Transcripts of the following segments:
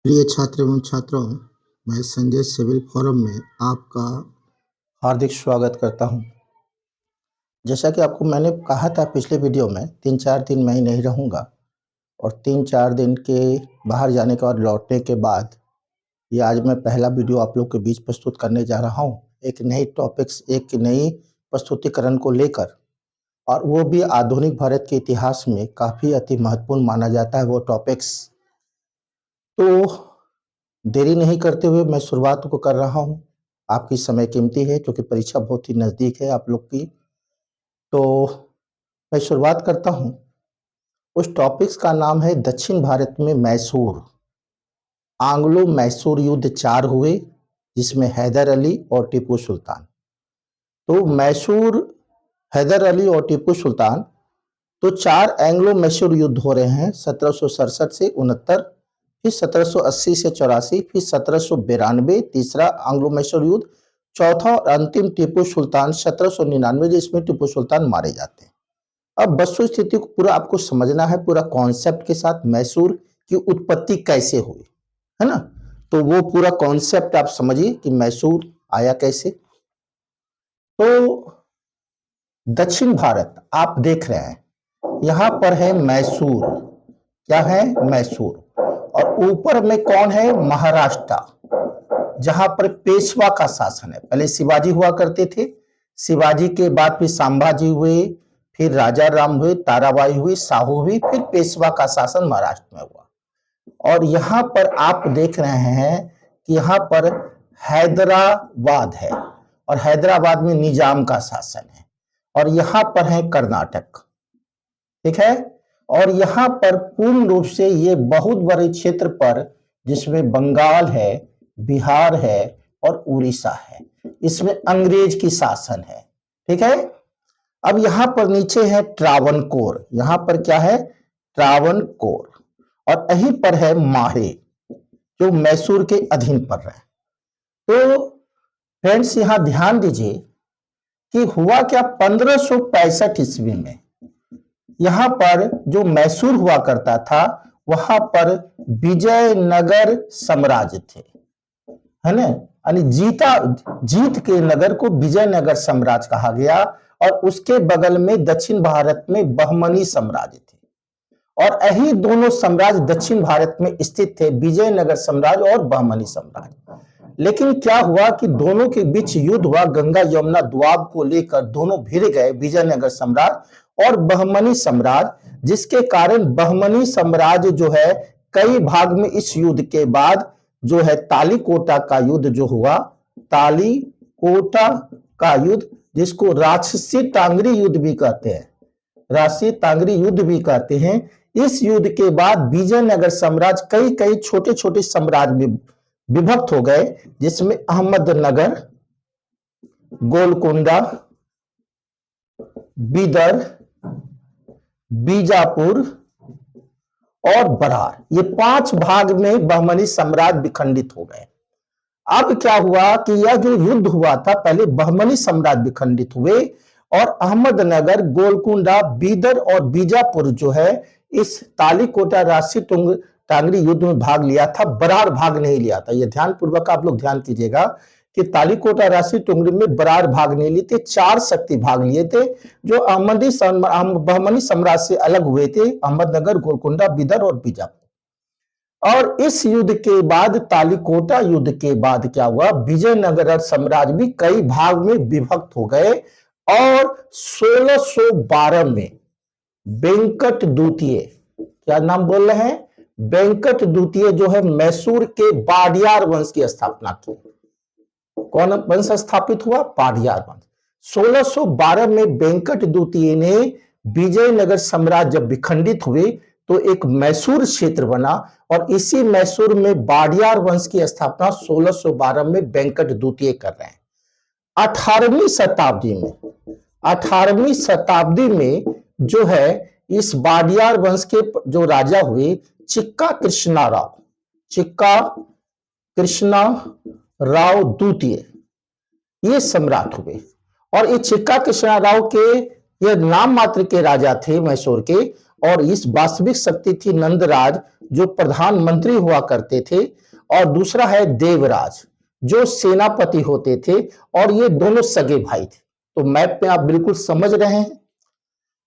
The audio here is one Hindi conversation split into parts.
प्रिय छात्र एवं छात्राओं, मैं संजय सिविल फोरम में आपका हार्दिक स्वागत करता हूं। जैसा कि आपको मैंने कहा था पिछले वीडियो में, 3-4 दिन मैं ही नहीं रहूंगा और 3-4 दिन के बाहर जाने के बाद लौटने के बाद ये आज मैं पहला वीडियो आप लोग के बीच प्रस्तुत करने जा रहा हूं। एक नई टॉपिक्स, एक नई प्रस्तुतिकरण को लेकर, और वो भी आधुनिक भारत के इतिहास में काफ़ी अति महत्वपूर्ण माना जाता है वो टॉपिक्स। तो देरी नहीं करते हुए मैं शुरुआत को कर रहा हूं। आपकी समय कीमती है क्योंकि परीक्षा बहुत ही नज़दीक है आप लोग की। तो मैं शुरुआत करता हूं। उस टॉपिक्स का नाम है दक्षिण भारत में मैसूर। आंग्लो मैसूर युद्ध 4 हुए जिसमें हैदर अली और टीपू सुल्तान। तो मैसूर, हैदर अली और टीपू सुल्तान, तो 4 एंग्लो मैसूर युद्ध हो रहे हैं 1767 से 69, फिर 1780 से 84, फिर 1792 तीसरा आंग्लो मैसूर युद्ध, चौथा और अंतिम टीपू सुल्तान 1799 जिसमें टीपू सुल्तान मारे जाते हैं। अब वस्तु स्थिति को पूरा आपको समझना है, पूरा कॉन्सेप्ट के साथ मैसूर की उत्पत्ति कैसे हुई, है ना। तो वो पूरा कॉन्सेप्ट आप समझिए कि मैसूर आया कैसे। तो दक्षिण भारत आप देख रहे हैं, यहां पर है मैसूर। क्या है? मैसूर। और ऊपर में कौन है? महाराष्ट्र, जहां पर पेशवा का शासन है। पहले शिवाजी हुआ करते थे, शिवाजी के बाद फिर संभाजी हुए, फिर राजा राम हुए, ताराबाई हुई, साहू हुई, फिर पेशवा का शासन महाराष्ट्र में हुआ। और यहां पर आप देख रहे हैं कि यहां पर हैदराबाद है और हैदराबाद में निजाम का शासन है। और यहां पर है कर्नाटक, ठीक है। और यहां पर पूर्ण रूप से ये बहुत बड़े क्षेत्र पर, जिसमें बंगाल है, बिहार है और उड़ीसा है, इसमें अंग्रेज की शासन है, ठीक है। अब यहां पर नीचे है ट्रावनकोर। यहां पर क्या है? ट्रावनकोर। और यहीं पर है माहे, जो मैसूर के अधीन पड़ रहे हैं। तो फ्रेंड्स यहां ध्यान दीजिए कि हुआ क्या, 1565 ईस्वी में यहां पर जो मैसूर हुआ करता था, वहां पर विजयनगर साम्राज्य थे, है ना। यानी जीत के नगर को विजयनगर साम्राज्य कहा गया। और उसके बगल में दक्षिण भारत में बहमनी साम्राज्य थे। और यही दोनों साम्राज्य दक्षिण भारत में स्थित थे, विजयनगर साम्राज्य और बहमनी साम्राज्य। लेकिन क्या हुआ कि दोनों के बीच युद्ध हुआ, गंगा यमुना दोआब को लेकर दोनों भिड़ गए, विजयनगर साम्राज्य और बहमनी साम्राज्य, जिसके कारण बहमनी साम्राज्य जो है कई भाग में इस युद्ध के बाद जो है तालीकोटा का युद्ध जो हुआ, तालीकोटा का युद्ध, जिसको राजसी टांगरी युद्ध भी कहते हैं, राजसी टांगरी युद्ध भी कहते हैं। इस युद्ध के बाद विजयनगर साम्राज्य कई कई छोटे छोटे साम्राज्य में विभक्त हो गए, जिसमें अहमदनगर, गोलकोंडा, बीदर, बीजापुर और बरार, ये 5 भाग में बहमनी साम्राज्य विखंडित हो गए। अब क्या हुआ कि यह जो युद्ध हुआ था, पहले बहमनी साम्राज्य विखंडित हुए और अहमदनगर, गोलकुंडा, बीदर और बीजापुर जो है इस तालीकोटा राजसी टांगरी युद्ध में भाग लिया था, बरार भाग नहीं लिया था। यह ध्यान पूर्वक आप लोग ध्यान कीजिएगा कि तालीकोटा राजसी टुंगरी में बरार भाग नहीं लिए थे, 4 शक्ति भाग लिए थे जो बहमनी साम्राज्य से अलग हुए थे, अहमदनगर, गोलकुंडा, बीदर और बीजापुर। और इस युद्ध के बाद, तालीकोटा युद्ध के बाद क्या हुआ, विजयनगर साम्राज्य भी कई भाग में विभक्त हो गए। और 1612 में वेंकट द्वितीय, क्या नाम बोल रहे हैं? वेंकट द्वितीय जो है मैसूर के पाडियार वंश की स्थापना की। कौन वंश स्थापित हुआ? पाडियार वंश। 1612 में वेंकट द्वितीय ने विजयनगर साम्राज्य जब विखंडित हुए तो एक मैसूर क्षेत्र बना और इसी मैसूर में बाडियार वंश की स्थापना 1612 में वेंकट द्वितीय कर रहे हैं। 18वीं शताब्दी में जो है इस बाडियार वंश के जो राजा हुए, चिक्का कृष्णा राव द्वितीय, ये सम्राट हुए। और ये चिक्का कृष्णा राव के ये नाम मात्र के राजा थे मैसूर के, और इस वास्तविक शक्ति थी नंदराज जो प्रधानमंत्री हुआ करते थे, और दूसरा है देवराज जो सेनापति होते थे, और ये दोनों सगे भाई थे। तो मैप में आप बिल्कुल समझ रहे हैं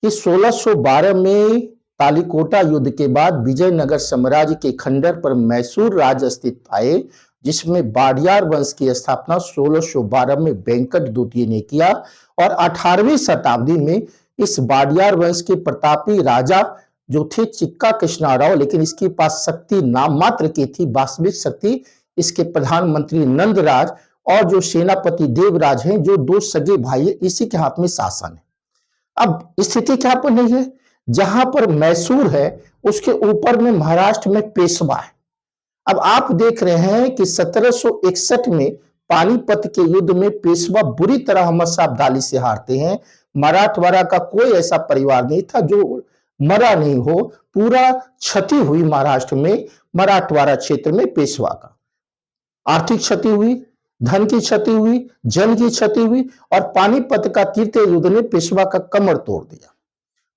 कि 1612 में तालिकोटा युद्ध के बाद विजयनगर साम्राज्य के खंडर पर मैसूर राज अस्तित्व पाए, जिसमें वाडियार वंश की स्थापना 1612 में वेंकट द्वितीय ने किया, और 18वीं शताब्दी में इस वाडियार वंश के प्रतापी राजा जो थे चिक्का कृष्णाराव, लेकिन इसके पास शक्ति नाम मात्र की थी, वास्तविक शक्ति इसके प्रधानमंत्री नंदराज और जो सेनापति देवराज हैं, जो दो सगे भाई है, इसी के हाथ में शासन है। अब स्थिति क्या पर नहीं है, जहां पर मैसूर है उसके ऊपर में महाराष्ट्र में पेशवा है। अब आप देख रहे हैं कि 1761 में पानीपत के युद्ध में पेशवा बुरी तरह अहमद शाह अब्दाली से हारते हैं। मराठवाड़ा का कोई ऐसा परिवार नहीं था जो मरा नहीं हो, पूरा क्षति हुई महाराष्ट्र में, मराठवाड़ा क्षेत्र में पेशवा का आर्थिक क्षति हुई, धन की क्षति हुई, जन की क्षति हुई, और पानीपत का तृतीय युद्ध ने पेशवा का कमर तोड़ दिया।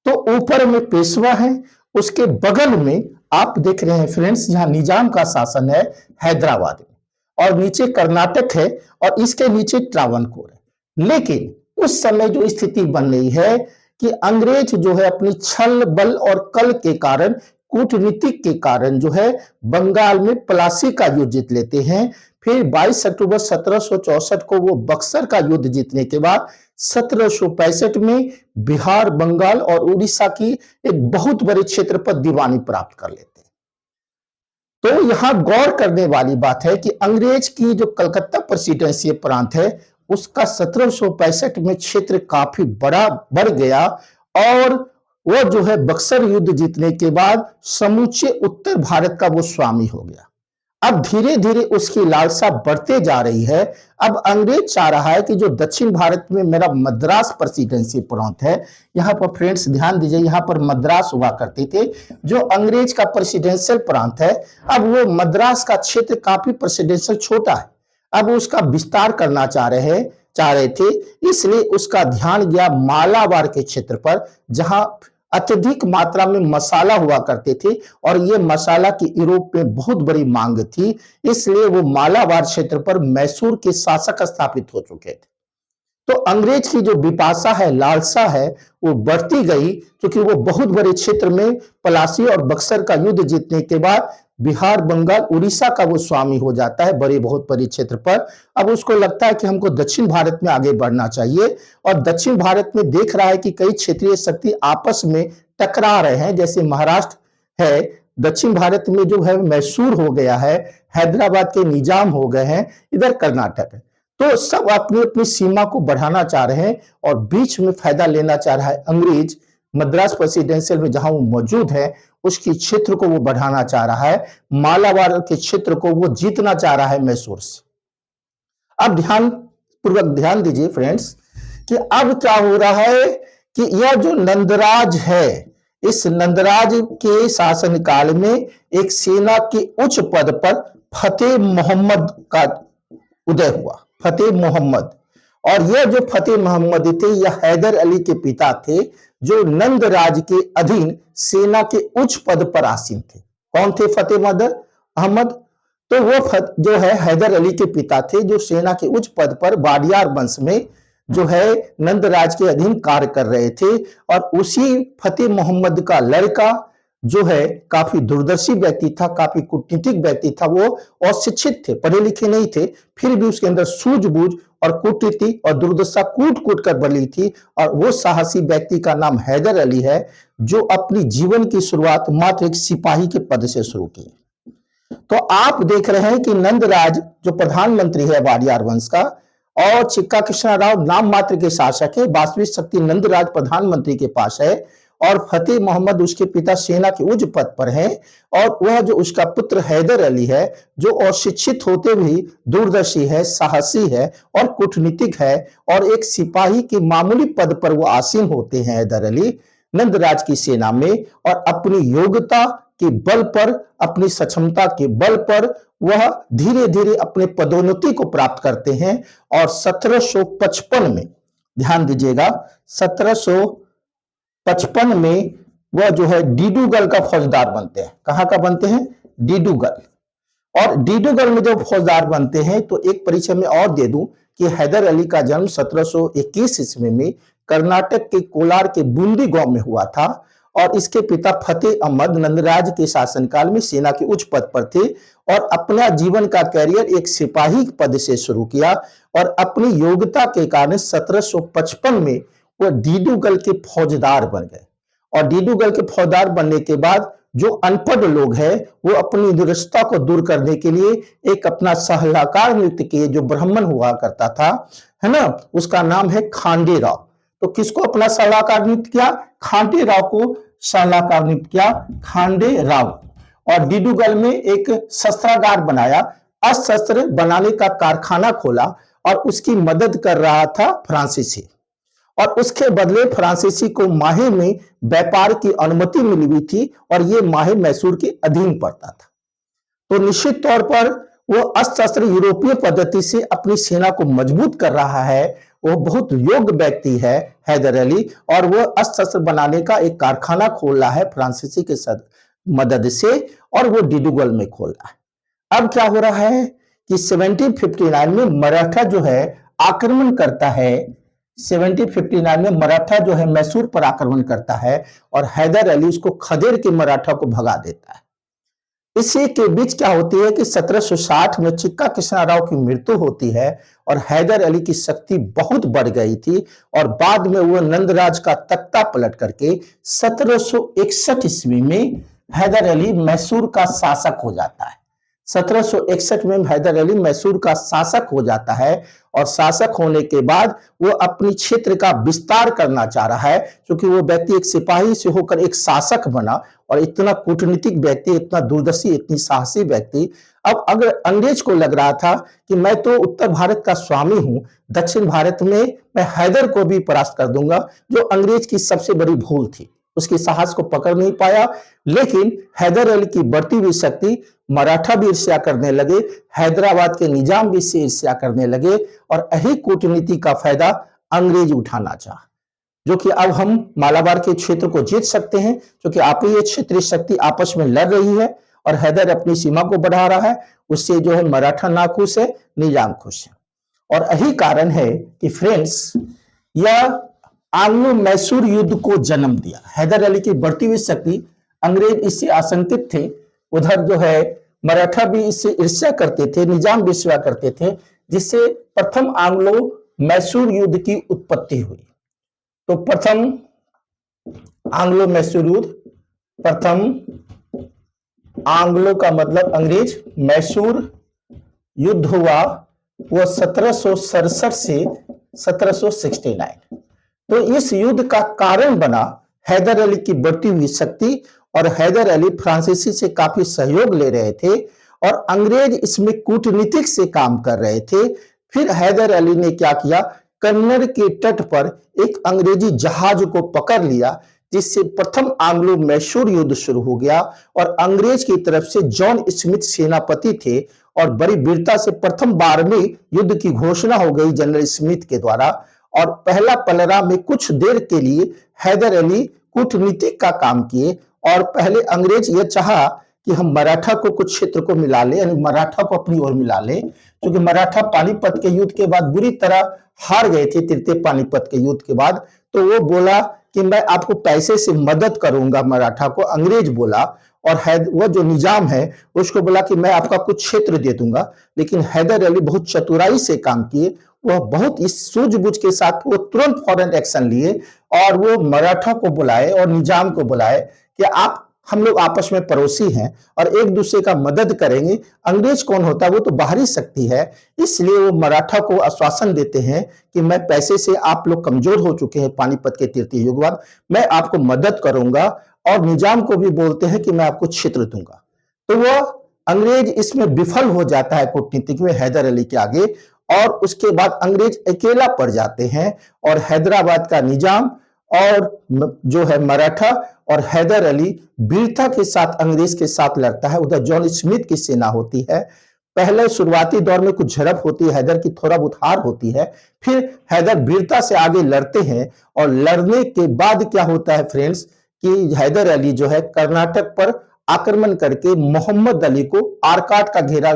तो ऊपर में पेशवा है, उसके बगल में आप देख रहे हैं फ्रेंड्स, जहां निजाम का शासन है हैदराबाद में, और नीचे कर्नाटक है, और इसके नीचे त्रावणकोर है। लेकिन उस समय जो स्थिति बन रही है कि अंग्रेज जो है अपनी छल बल और कल के कारण, कूटनीतिक के कारण जो है बंगाल में प्लासी का युद्ध जीत लेते हैं। फिर 22 अक्टूबर 1764 को वो बक्सर का युद्ध जीतने के बाद 1765 में बिहार, बंगाल और उड़ीसा की एक बहुत बड़े क्षेत्र पर दीवानी प्राप्त कर लेते हैं। तो यहां गौर करने वाली बात है कि अंग्रेज की जो कलकत्ता प्रेसिडेंसी प्रांत है उसका 1765 में क्षेत्र काफी बड़ा बढ़ गया, और वो जो है बक्सर युद्ध जीतने के बाद समूचे उत्तर भारत का वो स्वामी हो गया। अब धीरे धीरे उसकी लालसा बढ़ते जा रही है। अब अंग्रेज चाह रहा है कि जो दक्षिण भारत में मेरा मद्रास प्रेसिडेंसी प्रांत है, यहाँ पर फ्रेंड्स ध्यान दीजिए, यहाँ पर मद्रास हुआ करते थे जो अंग्रेज का प्रेसिडेंशियल प्रांत है। अब वो मद्रास का क्षेत्र काफी प्रेसिडेंशियल छोटा है, अब उसका विस्तार करना चाह रहे थे, इसलिए उसका ध्यान गया मालाबार के क्षेत्र पर, जहां अत्यधिक मात्रा में मसाला हुआ करते थे, और ये मसाला की यूरोप में बहुत बड़ी मांग थी, इसलिए वो मालाबार क्षेत्र पर मैसूर के शासक स्थापित हो चुके थे। तो अंग्रेज की जो विपाशा है, लालसा है, वो बढ़ती गई, क्योंकि वो बहुत बड़े क्षेत्र में पलासी और बक्सर का युद्ध जीतने के बाद बिहार, बंगाल, उड़ीसा का वो स्वामी हो जाता है बड़े बहुत बड़े क्षेत्र पर। अब उसको लगता है कि हमको दक्षिण भारत में आगे बढ़ना चाहिए, और दक्षिण भारत में देख रहा है कि कई क्षेत्रीय शक्ति आपस में टकरा रहे हैं, जैसे महाराष्ट्र है, दक्षिण भारत में जो है मैसूर हो गया है, हैदराबाद के निजाम हो गए हैं, इधर कर्नाटक है। तो सब अपनी अपनी सीमा को बढ़ाना चाह रहे हैं, और बीच में फायदा लेना चाह रहा है अंग्रेज। मद्रास प्रेसिडेंशियल में जहां वो मौजूद है उसकी क्षेत्र को वो बढ़ाना चाह रहा है, मालाबार के क्षेत्र को वो जीतना चाह रहा है मैसूर से। अब ध्यान पूर्वक ध्यान दीजिए फ्रेंड्स कि अब क्या हो रहा है कि यह जो नंदराज है, इस नंदराज के शासनकाल में एक सेना के उच्च पद पर फतेह मोहम्मद का उदय हुआ, फतेह मोहम्मद। और यह जो फतेह मोहम्मद थे, यह हैदर अली के पिता थे, जो नंदराज के अधीन सेना के उच्च पद पर आसीन थे। कौन थे फतेह मोहम्मद? तो वो जो है हैदर अली के पिता थे, जो सेना के उच्च पद पर वाडियार वंश में जो है नंदराज के अधीन कार्य कर रहे थे। और उसी फतेह मोहम्मद का लड़का जो है काफी दूरदर्शी व्यक्ति था, काफी कूटनीतिक व्यक्ति था, वो अशिक्षित थे, पढ़े लिखे नहीं थे, फिर भी उसके अंदर सूझबूझ और कूटनीति और दुर्दशा कूट कूट कर बनी थी। और वो साहसी व्यक्ति का नाम हैदर अली है, जो अपनी जीवन की शुरुआत मात्र एक सिपाही के पद से शुरू की। तो आप देख रहे हैं कि नंदराज जो प्रधानमंत्री है वाडियार वंश का, और चिक्का कृष्णाराव नाम मात्र के शासक है, वास्तविक शक्ति नंदराज प्रधानमंत्री के पास है, और फतेह मोहम्मद उसके पिता सेना के उच्च पद पर है। और वह जो उसका पुत्र हैदर अली है, जो अशिक्षित होते भी दूरदर्शी है, साहसी है और कूटनीतिक है, और एक सिपाही के मामूली पद पर वो आसीन होते हैं हैदर अली नंदराज की सेना में। और अपनी योग्यता के बल पर, अपनी सक्षमता के बल पर वह धीरे धीरे अपने पदोन्नति को प्राप्त करते हैं। और 1755 में ध्यान दीजिएगा, 1755 में वह जो है डिडूगल का फौजदार बनते हैं। कहाँ का बनते हैं? डिडूगल। और डिडूगल में जब फौजदार बनते हैं तो एक परिचय में और दे दूं कि हैदर अली का जन्म 1721 ईस्वी में कर्नाटक के कोलार के बूंदी गांव में हुआ था और इसके पिता फतेह अहमद नंदराज के शासनकाल में सेना के उच्च पद पर थे और अपना जीवन का कैरियर एक सिपाही पद से शुरू किया और अपनी योग्यता के कारण 1755 में वो डिडूगल के फौजदार बन गए। और डिडूगल के फौजदार बनने के बाद जो अनपढ़ लोग हैं वो अपनी दुरुस्ता को दूर करने के लिए एक अपना सलाहकार नियुक्त किए जो ब्राह्मण हुआ करता था, है ना, उसका नाम है खांडे राव। तो किसको अपना सलाहकार नियुक्त किया? खांडे राव को सलाहकार नियुक्त किया, खांडे राव। और डिडूगल में एक शस्त्रागार बनाया, अस्त्र बनाने का कारखाना खोला और उसकी मदद कर रहा था फ्रांसीसी। और उसके बदले फ्रांसीसी को माहे में व्यापार की अनुमति मिली हुई थी और ये माहे मैसूर के अधीन पड़ता था। तो निश्चित तौर पर वो अस्त्र यूरोपीय पद्धति से अपनी सेना को मजबूत कर रहा है। वो बहुत योग्य व्यक्ति है हैदर अली और वो अस्त्र बनाने का एक कारखाना खोल रहा है फ्रांसीसी के मदद से और वो डिडूगल में खोल रहा है। अब क्या हो रहा है कि 1759 में मराठा जो है आक्रमण करता है। 1759 में मराठा जो है मैसूर पर आक्रमण करता है और हैदर अली उसको खदेड़ के मराठा को भगा देता है। इसी के बीच क्या होती है कि 1760 में चिक्का कृष्णा राव की मृत्यु होती है और हैदर अली की शक्ति बहुत बढ़ गई थी और बाद में वो नंदराज का तख्ता पलट करके 1761 ईस्वी में हैदर अली मैसूर का शासक हो जाता है। 1761 में हैदर अली मैसूर का शासक हो जाता है और शासक होने के बाद वो अपनी क्षेत्र का विस्तार करना चाह रहा है क्योंकि वो व्यक्ति एक सिपाही से होकर एक शासक बना और इतना कूटनीतिक व्यक्ति, इतना दूरदर्शी, इतनी साहसी व्यक्ति। अब अगर अंग्रेज को लग रहा था कि मैं तो उत्तर भारत का स्वामी हूं, दक्षिण भारत में मैं हैदर को भी परास्त कर दूंगा, जो अंग्रेज की सबसे बड़ी भूल थी। उसके साहस को पकड़ नहीं पाया, लेकिन हैदर अली की बढ़ती हुई शक्ति मराठा भी ईर्ष्या करने लगे, हैदराबाद के निजाम भी इससे ईर्ष्या करने लगे और यही कूटनीति का फायदा अंग्रेज उठाना चाहा, जो कि अब हम मालाबार के क्षेत्र को जीत सकते हैं क्योंकि आप ये क्षेत्रीय शक्ति आपस में लड़ रही है और हैदर अपनी सीमा को बढ़ा रहा है। उससे जो है मराठा नाखुश है, निजाम खुश है। और यही कारण है कि फ्रेंड्स यह आंग्लो मैसूर युद्ध को जन्म दिया। हैदर अली की बढ़ती हुई शक्ति, अंग्रेज इससे आशंकित थे, उधर जो है मराठा भी इससे ईर्ष्या करते थे, निजाम भी ईर्ष्या करते थे, जिससे प्रथम आंग्लो मैसूर युद्ध की उत्पत्ति हुई। तो प्रथम आंग्लो मैसूर युद्ध, प्रथम आंग्लो का मतलब अंग्रेज, मैसूर युद्ध हुआ वो 1767 से 1769। तो इस युद्ध का कारण बना हैदर अली की बढ़ती हुई शक्ति और हैदर अली फ्रांसीसी से काफी सहयोग ले रहे थे और अंग्रेज इसमें कूटनीतिक से काम कर रहे थे। फिर हैदर अली ने क्या किया, कन्नड़ के तट पर एक अंग्रेजी जहाज को पकड़ लिया, जिससे प्रथम आंग्लो मैसूर युद्ध शुरू हो गया और अंग्रेज की तरफ से जॉन स्मिथ सेनापति थे और बड़ी वीरता से प्रथम बार में युद्ध की घोषणा हो गई जनरल स्मिथ के द्वारा। और पहला पलड़ा में कुछ देर के लिए हैदर अली कूटनीतिक का काम किए और पहले अंग्रेज यह चाहा कि हम मराठा को कुछ क्षेत्र को मिला ले, यानी मराठा को अपनी ओर मिला ले, क्योंकि मराठा पानीपत के युद्ध के बाद बुरी तरह हार गए थे। तृतीय पानीपत के युद्ध के बाद तो वो बोला कि मैं आपको पैसे से मदद करूंगा, मराठा को अंग्रेज बोला। और वह जो निजाम है उसको बोला कि मैं आपका कुछ क्षेत्र दे दूंगा, लेकिन हैदर अली बहुत चतुराई से काम किए। वह बहुत इस सूझबूझ के साथ वो तुरंत फौरन एक्शन लिए और वो मराठा को बुलाए और निजाम को बुलाए कि आप, हम लोग आपस में पड़ोसी हैं और एक दूसरे का मदद करेंगे। अंग्रेज कौन होता है, वो तो बाहरी शक्ति है, इसलिए वो मराठा को आश्वासन देते हैं कि मैं पैसे से, आप लोग कमजोर हो चुके हैं पानीपत के तृतीय युग बाद, मैं आपको मदद करूंगा। और निजाम को भी बोलते हैं कि मैं आपको क्षेत्र दूंगा। तो वो अंग्रेज इसमें विफल हो जाता है कूटनीतिक में हैदर अली के आगे और उसके बाद अंग्रेज अकेला पड़ जाते हैं और हैदराबाद का निजाम और जो है मराठा और हैदर अली वीरता के साथ अंग्रेज के साथ लड़ता है। उधर जॉन स्मिथ की सेना होती है। पहले शुरुआती दौर में कुछ झड़प होती है, हैदर की थोड़ा बहुत हार होती है, फिर हैदर वीरता से आगे लड़ते हैं और लड़ने के बाद क्या होता है फ्रेंड्स कि हैदर अली जो है कर्नाटक पर आक्रमण करके मोहम्मद अली को आरकाट का घेरा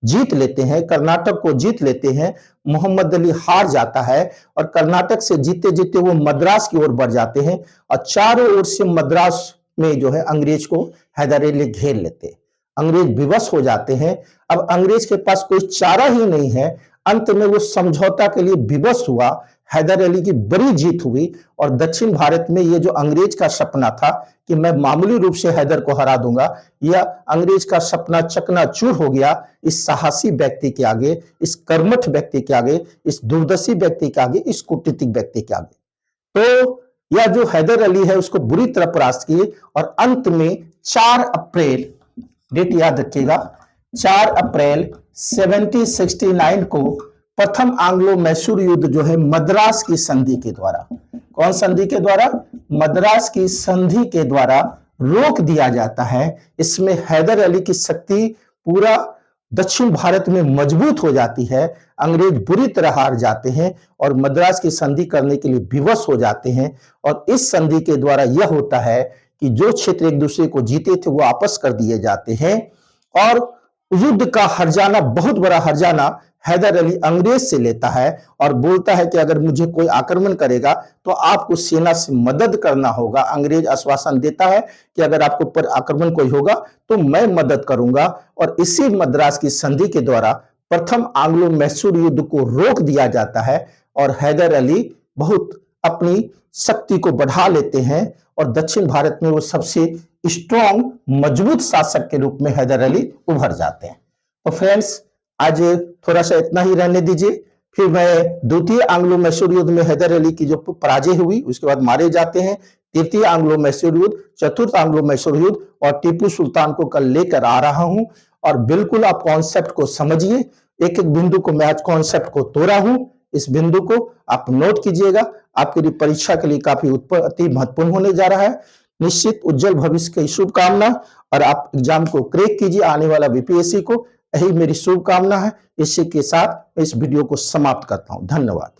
जीत लेते हैं, कर्नाटक को जीत लेते हैं। मोहम्मद अली हार जाता है और कर्नाटक से जीते जीते वो मद्रास की ओर बढ़ जाते हैं और चारों ओर से मद्रास में जो है अंग्रेज को हैदर अली घेर लेते हैं। अंग्रेज विवश हो जाते हैं। अब अंग्रेज के पास कोई चारा ही नहीं है। अंत में वो समझौता के लिए विवश हुआ। हैदर अली की बड़ी जीत हुई और दक्षिण भारत में ये जो अंग्रेज का सपना था कि मैं मामूली रूप से हैदर को हरा दूंगा, यह अंग्रेज का सपना चकनाचूर हो गया इस साहसी व्यक्ति के आगे, इस कर्मठ व्यक्ति के आगे, इस दूरदर्शी व्यक्ति के आगे, इस कूटनीतिक व्यक्ति के आगे। तो यह जो हैदर अली है उसको बुरी तरह परास्त किए और अंत में 4 अप्रैल, डेट याद रखिएगा, 4 अप्रैल 1769 को प्रथम आंग्लो मैसूर युद्ध जो है मद्रास की संधि के द्वारा, कौन संधि के द्वारा? मद्रास की संधि के द्वारा रोक दिया जाता है। इसमें हैदर अली की शक्ति पूरा दक्षिण भारत में मजबूत हो जाती है। अंग्रेज बुरी तरह हार जाते हैं और मद्रास की संधि करने के लिए विवश हो जाते हैं और इस संधि के द्वारा यह होता है कि जो क्षेत्र एक दूसरे को जीते थे वो वापस कर दिए जाते हैं और युद्ध का हर्जाना, बहुत बड़ा हर्जाना हैदर अली अंग्रेज से लेता है और बोलता है कि अगर मुझे कोई आक्रमण करेगा तो आपको सेना से मदद करना होगा। अंग्रेज आश्वासन देता है कि अगर आपको पर आक्रमण कोई होगा तो मैं मदद करूंगा और इसी मद्रास की संधि के द्वारा प्रथम आंग्लो मैसूर युद्ध को रोक दिया जाता है और हैदर अली बहुत अपनी शक्ति को बढ़ा लेते हैं और दक्षिण भारत में वो सबसे स्ट्रॉन्ग, मजबूत शासक के रूप में हैदर अली उभर जाते हैं। तो फ्रेंड्स, आज थोड़ा सा इतना ही रहने दीजिए। फिर मैं द्वितीय आंग्लो मैसूर युद्ध में हैदर अली की जो पराजय हुई उसके बाद मारे जाते हैं, तृतीय आंग्लो मैसूर युद्ध, चतुर्थ आंग्लो मैसूर युद्ध और टीपू सुल्तान को कल लेकर आ रहा हूं। और बिल्कुल आप कॉन्सेप्ट को समझिए, एक एक बिंदु को मैं आज कॉन्सेप्ट को तोड़ा हूं। इस बिंदु को आप नोट कीजिएगा, आपके लिए परीक्षा के लिए काफी अति महत्वपूर्ण होने जा रहा है। निश्चित उज्जवल भविष्य की शुभकामना और आप एग्जाम को क्रैक कीजिए, आने वाला बीपीएससी को, यही मेरी शुभकामना है। इसी के साथ मैं इस वीडियो को समाप्त करता हूं। धन्यवाद।